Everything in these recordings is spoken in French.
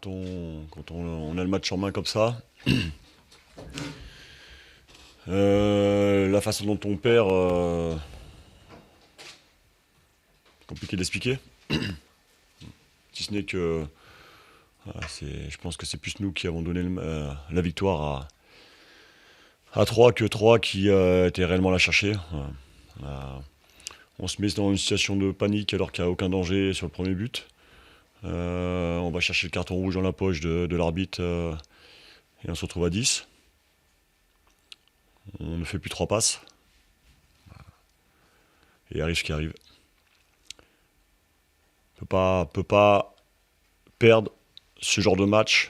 quand on a le match en main comme ça, la façon dont on perd, compliqué d'expliquer. Si ce n'est que voilà, je pense que c'est plus nous qui avons donné la victoire à 3 que 3 qui étaient réellement la chercher. Voilà. On se met dans une situation de panique alors qu'il n'y a aucun danger sur le premier but. On va chercher le carton rouge dans la poche de l'arbitre et on se retrouve à 10. On ne fait plus 3 passes. Et arrive ce qui arrive. On peut pas perdre ce genre de match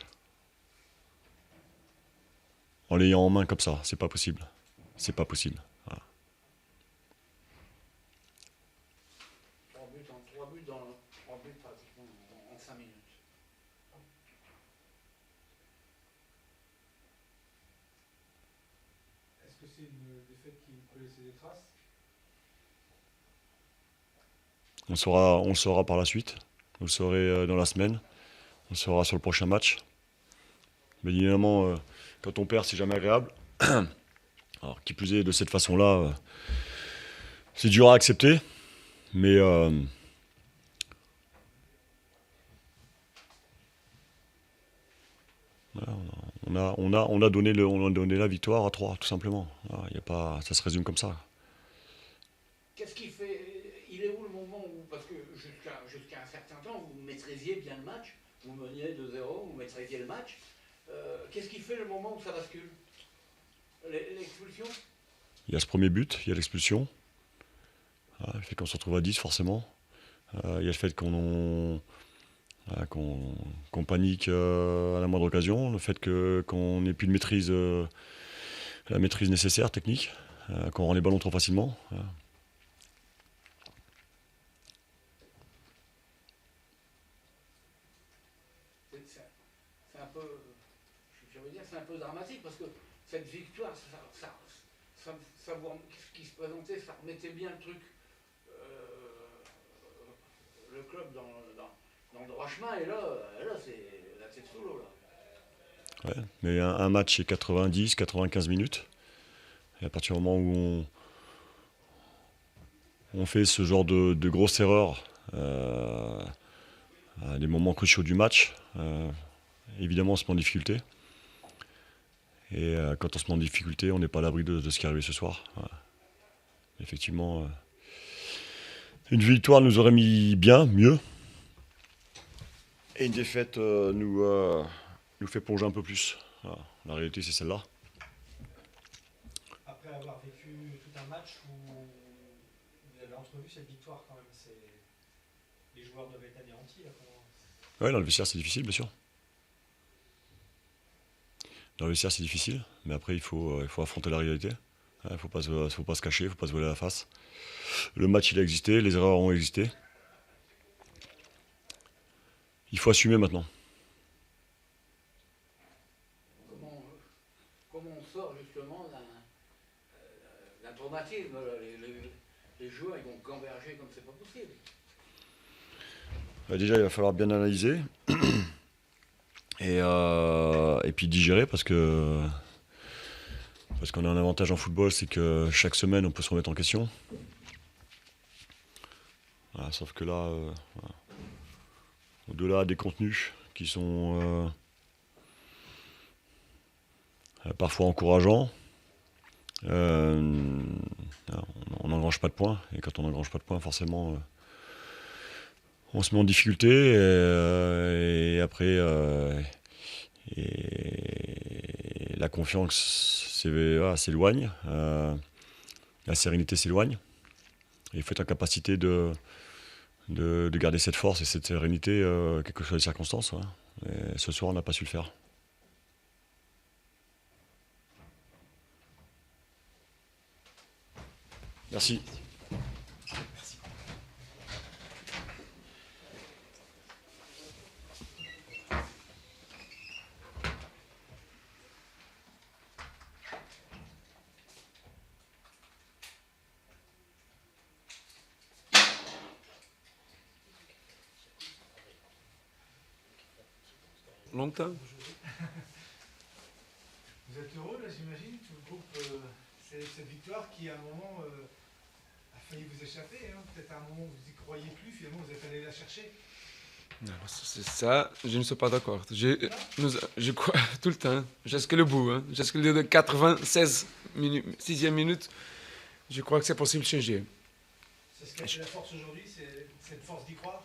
en l'ayant en main comme ça. C'est pas possible. C'est pas possible. Voilà. 3 buts pratiquement en 5 minutes. Est-ce que c'est une défaite qui peut laisser des traces? On le saura par la suite. Vous le saurez dans la semaine. On le saura sur le prochain match. Mais évidemment, quand on perd, c'est jamais agréable. Alors, qui plus est, de cette façon-là, c'est dur à accepter. Mais voilà, on a donné la victoire à 3, tout simplement. Voilà, y a pas, ça se résume comme ça. Qu'est-ce qui fait. Il est où le moment où. Parce que jusqu'à un certain temps, vous maîtrisiez bien le match, vous meniez 2-0, vous maîtrisiez le match. Qu'est-ce qui fait le moment où ça bascule? L'expulsion? Il y a ce premier but, il y a l'expulsion. Le fait qu'on se retrouve à 10, forcément. Il y a le fait qu'on panique à la moindre occasion, le fait qu'on n'ait plus de maîtrise, la maîtrise nécessaire, technique, qu'on rend les ballons trop facilement. Voilà. C'est un peu. Je veux dire, c'est un peu dramatique parce que cette victoire, ce qui se présentait, ça remettait bien le truc, le club dans le droit chemin, et là c'est la tête sous l'eau. Là. Ouais, mais un match c'est 90, 95 minutes. Et à partir du moment où on fait ce genre de grosses erreurs à des moments cruciaux du match, évidemment on se met en difficulté. Et quand on se met en difficulté, on n'est pas à l'abri de ce qui est arrivé ce soir. Voilà. Effectivement, une victoire nous aurait mis bien, mieux. Et une défaite nous fait plonger un peu plus. Voilà. La réalité, c'est celle-là. Après avoir vécu tout un match où vous avez entrevu cette victoire quand même, les joueurs doivent être anéantis là, Ouais, dans le vestiaire, c'est difficile, bien sûr. Dans le vestiaire, c'est difficile, mais après, il faut affronter la réalité. Il ne faut pas se cacher, il ne faut pas se voiler la face. Le match, il a existé, les erreurs ont existé. Il faut assumer maintenant. Comment on sort justement d'un traumatisme? Les joueurs ils vont gamberger comme c'est pas possible. Déjà, il va falloir bien analyser et puis digérer parce qu'on a un avantage en football, c'est que chaque semaine, on peut se remettre en question. Voilà, sauf que là, voilà, au-delà des contenus qui sont parfois encourageants, on n'engrange pas de points. Et quand on n'engrange pas de points, forcément, on se met en difficulté. Et après, et la confiance s'éloigne, la sérénité s'éloigne. Et il faut être en capacité de garder cette force et cette sérénité, quelles que soient les circonstances. Voilà. Et ce soir, on n'a pas su le faire. Merci. longtemps. Vous êtes heureux là, j'imagine, tout le groupe, cette victoire qui à un moment a failli vous échapper, hein. Peut-être à un moment vous y croyez plus, finalement vous êtes allé la chercher. Non, c'est ça, je ne suis pas d'accord. Je crois tout le temps, jusqu'à le bout, hein, jusqu'à le 96 6e minute, je crois que c'est possible de changer. C'est ce qui a fait la force aujourd'hui, c'est cette force d'y croire.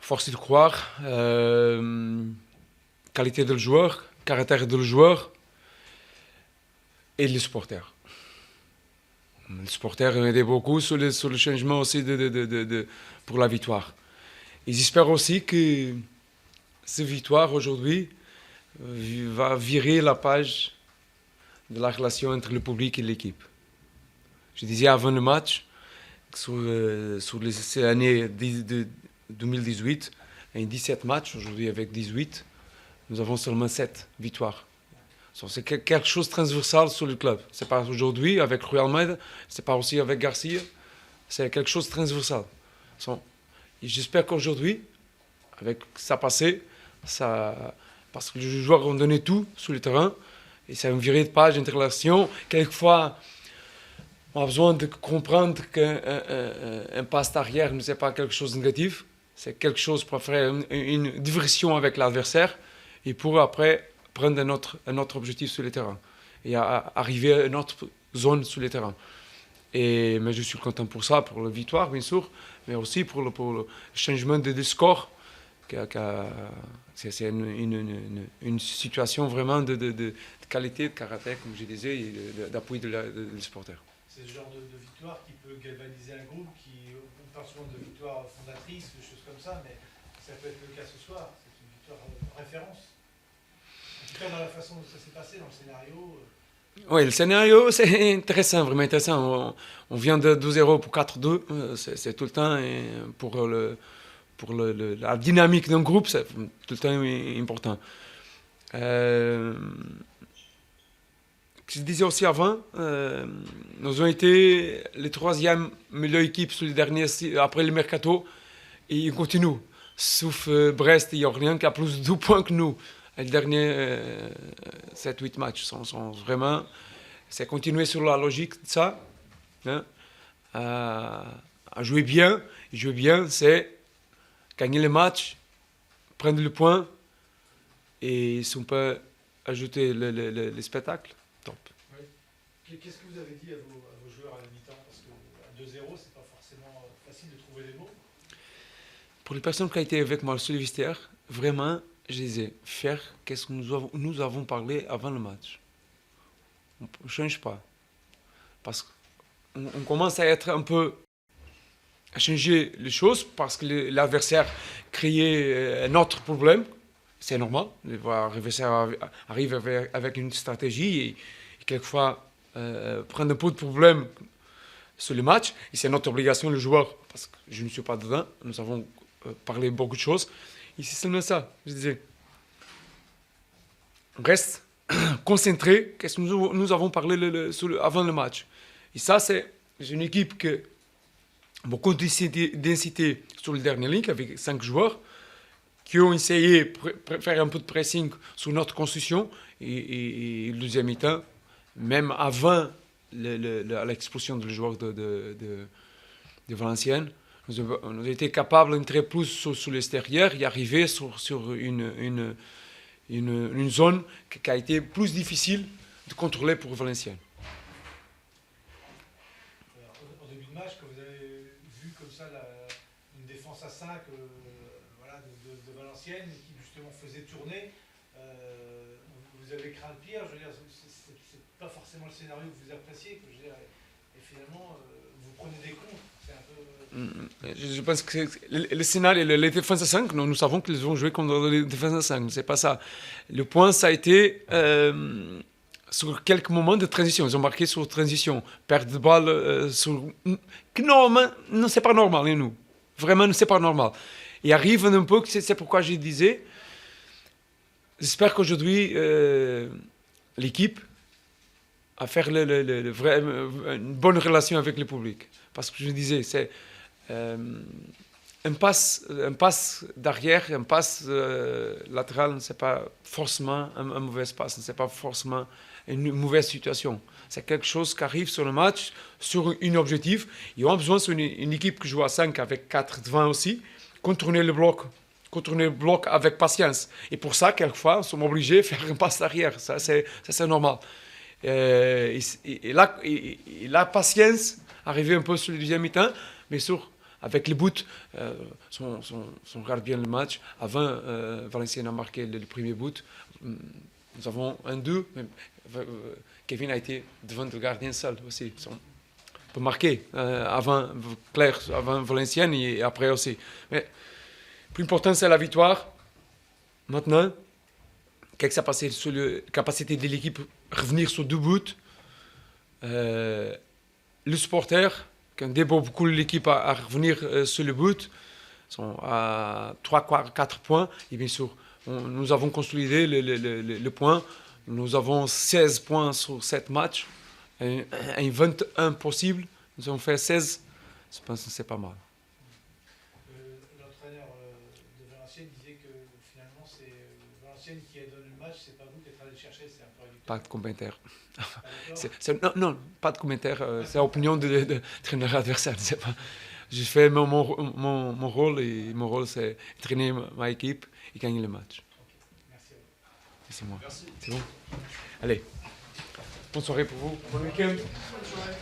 Force de croire, qualité du joueur, caractère du joueur et les supporters. Les supporters ont aidé beaucoup sur le changement aussi pour la victoire. Ils espèrent aussi que cette victoire aujourd'hui va virer la page de la relation entre le public et l'équipe. Je disais avant le match, sur l'année 2018, en 17 matchs, aujourd'hui avec 18, nous avons seulement 7 victoires. C'est quelque chose de transversal sur le club. Ce n'est pas aujourd'hui avec Rui Almeida, ce n'est pas aussi avec Garcia, c'est quelque chose de transversal. Et j'espère qu'aujourd'hui, avec ça passé, parce que les joueurs ont donné tout sur le terrain, et c'est une virée de page, une relation. Quelquefois, on a besoin de comprendre qu'un passe arrière ne c'est pas quelque chose de négatif, c'est quelque chose pour faire une diversion avec l'adversaire et pour après prendre un autre objectif sur le terrain et arriver à une autre zone sur le terrain. Mais je suis content pour ça, pour la victoire bien sûr, mais aussi pour le changement de score. C'est une situation vraiment de qualité, de caractère, comme je disais, et d'appui des supporters. C'est ce genre de victoire qui peut galvaniser un groupe, on parle souvent de victoire fondatrice, des choses comme ça, mais ça peut être le cas ce soir, c'est une victoire référence. En tout cas dans la façon dont ça s'est passé, dans le scénario. Oui, le scénario, c'est intéressant, vraiment intéressant. On vient de 2-0 pour 4-2, c'est tout le temps, et pour la dynamique d'un groupe, c'est tout le temps important. Je disais aussi avant, nous avons été les 3e meilleure équipe sur les derniers, après le mercato, et ils continuent. Sauf Brest et Orléans qui a plus de 12 points que nous. Les derniers 7-8 matchs sont vraiment... C'est continuer sur la logique de ça, hein, à jouer bien. Et jouer bien, c'est gagner les matchs, prendre le point, et si on peut ajouter le spectacle, top. Oui. Qu'est-ce que vous avez dit à vos joueurs à la mi-temps? Parce qu'à 2-0, c'est pas forcément facile de trouver les mots. Pour les personnes qui ont été avec moi sur le vestiaire, vraiment, je disais, faire qu'est-ce que nous avons parlé avant le match. On ne change pas. Parce qu'on commence à être un peu... à changer les choses parce que l'adversaire créait un autre problème. C'est normal. L'adversaire arrive avec une stratégie et quelquefois prendre un peu de problème sur le match. Et c'est notre obligation, le joueur, parce que je ne suis pas dedans. Nous avons parlé beaucoup de choses. Et c'est seulement ça, je disais. On reste concentré. Qu'est-ce que nous avons parlé avant le match. Et ça, c'est une équipe qui beaucoup densité sur le dernier ligne avec 5 joueurs qui ont essayé de faire un peu de pressing sur notre construction et le deuxième mi-temps, même avant l'explosion des joueurs de Valenciennes, nous avons été capables d'entrer plus sur l'extérieur et arriver sur une zone qui a été plus difficile de contrôler pour Valenciennes. En début de match, quand vous avez vu comme ça une défense à 5 voilà, de Valenciennes qui justement faisait tourner, vous avez craint le pire. Je veux dire, c'est pas forcément le scénario que vous appréciez. Que je veux dire, et finalement, vous prenez des comptes. C'est un peu... Je pense que le scénario, les défenses à 5, nous savons qu'ils vont jouer contre les défenses à 5. C'est pas ça. Le point, ça a été sur quelques moments de transition. Ils ont marqué sur transition. Perte de balle sur... Non, c'est pas normal, et nous. Vraiment, c'est pas normal. Et arrive un peu, c'est pourquoi je disais, j'espère qu'aujourd'hui, l'équipe a fait une bonne relation avec le public. Parce que je disais, un passe d'arrière, un passe latéral, ce n'est pas forcément un mauvais passe, ce n'est pas forcément une mauvaise situation. C'est quelque chose qui arrive sur le match, sur un objectif. Ils ont besoin d'une équipe qui joue à 5 avec 4 devant aussi, contourner le bloc avec patience. Et pour ça, quelquefois, ils sont obligés de faire un passe d'arrière. Ça, c'est normal. Et la patience arrivait un peu sur le deuxième mi-temps, mais avec le but, on regarde bien le match. Avant, Valenciennes a marqué le premier but. Nous avons 1-2. Kevin a été devant le gardien seul aussi. On peut marquer avant Valenciennes et après aussi. Mais le plus important, c'est la victoire. Maintenant, qu'est-ce qui s'est passé sur la capacité de l'équipe à revenir sur 2 buts? Le supporter, qui débat beaucoup l'équipe à revenir sur le but, sont à 3-4 points. Et bien sûr, nous avons consolidé le point. Nous avons 16 points sur 7 matchs. Un 21 possible. Nous avons fait 16. Je pense que c'est pas mal. L'entraîneur de Valenciennes disait que finalement c'est Valenciennes qui a donné le match, c'est pas vous qui êtes allé le chercher, c'est un peu réducteur. Pas de commentaire. Non, pas de commentaire. C'est l'opinion de traîneur adversaire. Je fais mon rôle et mon rôle c'est traîner ma équipe et gagner le match. Merci à vous. C'est moi. Merci. C'est bon. Allez. Bonne soirée pour vous. Bon week-end. Bonne soirée.